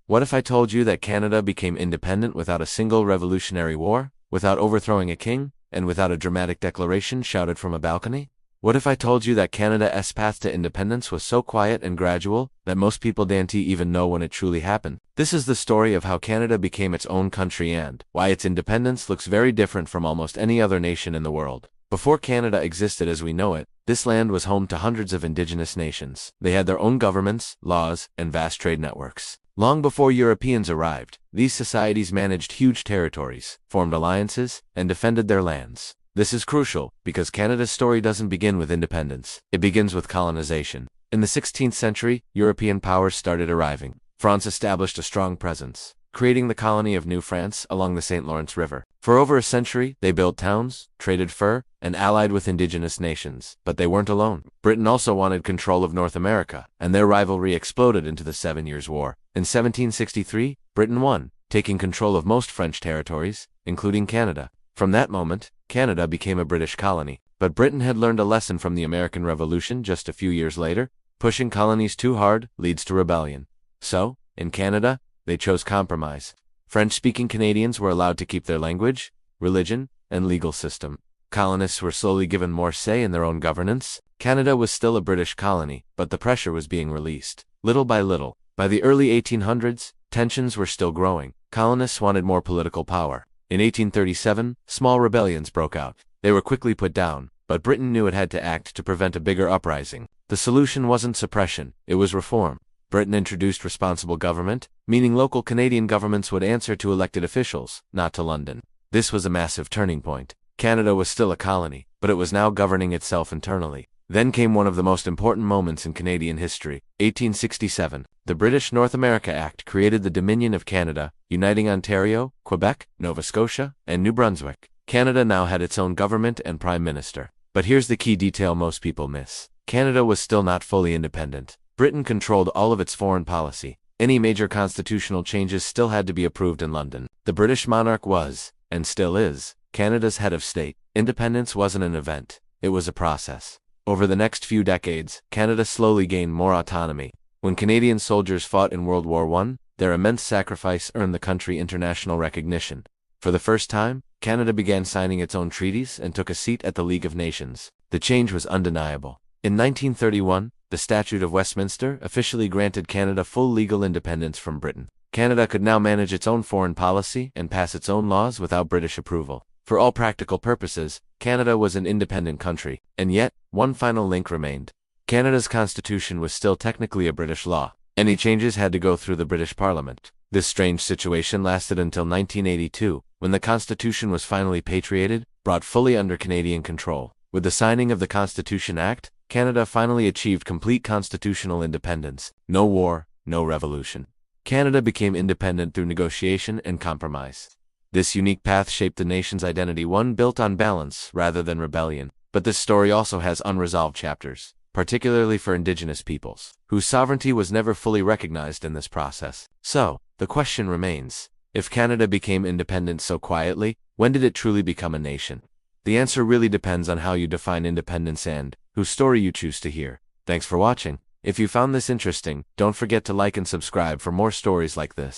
What if I told you that Canada became independent without a single revolutionary war, without overthrowing a king, and without a dramatic declaration shouted from a balcony? What if I told you that Canada's path to independence was so quiet and gradual that most people didn't even know when it truly happened? This is the story of how Canada became its own country and why its independence looks very different from almost any other nation in the world. Before Canada existed as we know it, this land was home to hundreds of indigenous nations. They had their own governments, laws, and vast trade networks. Long before Europeans arrived, these societies managed huge territories, formed alliances, and defended their lands. This is crucial because Canada's story doesn't begin with independence. It begins with colonization. In the 16th century, European powers started arriving. France established a strong presence, creating the colony of New France along the St. Lawrence River. For over a century, they built towns, traded fur, and allied with indigenous nations. But they weren't alone. Britain also wanted control of North America, and their rivalry exploded into the 7 Years' War. In 1763, Britain won, taking control of most French territories, including Canada. From that moment, Canada became a British colony. But Britain had learned a lesson from the American Revolution just a few years later. Pushing colonies too hard leads to rebellion. So, in Canada, they chose compromise. French-speaking Canadians were allowed to keep their language, religion, and legal system. Colonists were slowly given more say in their own governance. Canada was still a British colony, but the pressure was being released, little by little. By the early 1800s, tensions were still growing. Colonists wanted more political power. In 1837, small rebellions broke out. They were quickly put down, but Britain knew it had to act to prevent a bigger uprising. The solution wasn't suppression, it was reform. Britain introduced responsible government, meaning local Canadian governments would answer to elected officials, not to London. This was a massive turning point. Canada was still a colony, but it was now governing itself internally. Then came one of the most important moments in Canadian history. 1867, the British North America Act created the Dominion of Canada, uniting Ontario, Quebec, Nova Scotia, and New Brunswick. Canada now had its own government and prime minister. But here's the key detail most people miss. Canada was still not fully independent. Britain controlled all of its foreign policy. Any major constitutional changes still had to be approved in London. The British monarch was, and still is, Canada's head of state. Independence wasn't an event, it was a process. Over the next few decades, Canada slowly gained more autonomy. When Canadian soldiers fought in World War I, their immense sacrifice earned the country international recognition. For the first time, Canada began signing its own treaties and took a seat at the League of Nations. The change was undeniable. In 1931, the Statute of Westminster officially granted Canada full legal independence from Britain. Canada could now manage its own foreign policy and pass its own laws without British approval. For all practical purposes, Canada was an independent country, and yet, one final link remained. Canada's constitution was still technically a British law. Any changes had to go through the British Parliament. This strange situation lasted until 1982, when the Constitution was finally patriated, brought fully under Canadian control. With the signing of the Constitution Act, Canada finally achieved complete constitutional independence. No war, no revolution. Canada became independent through negotiation and compromise. This unique path shaped the nation's identity, one built on balance rather than rebellion. But this story also has unresolved chapters, particularly for Indigenous peoples, whose sovereignty was never fully recognized in this process. So, the question remains, if Canada became independent so quietly, when did it truly become a nation? The answer really depends on how you define independence and whose story you choose to hear. Thanks for watching. If you found this interesting, don't forget to like and subscribe for more stories like this.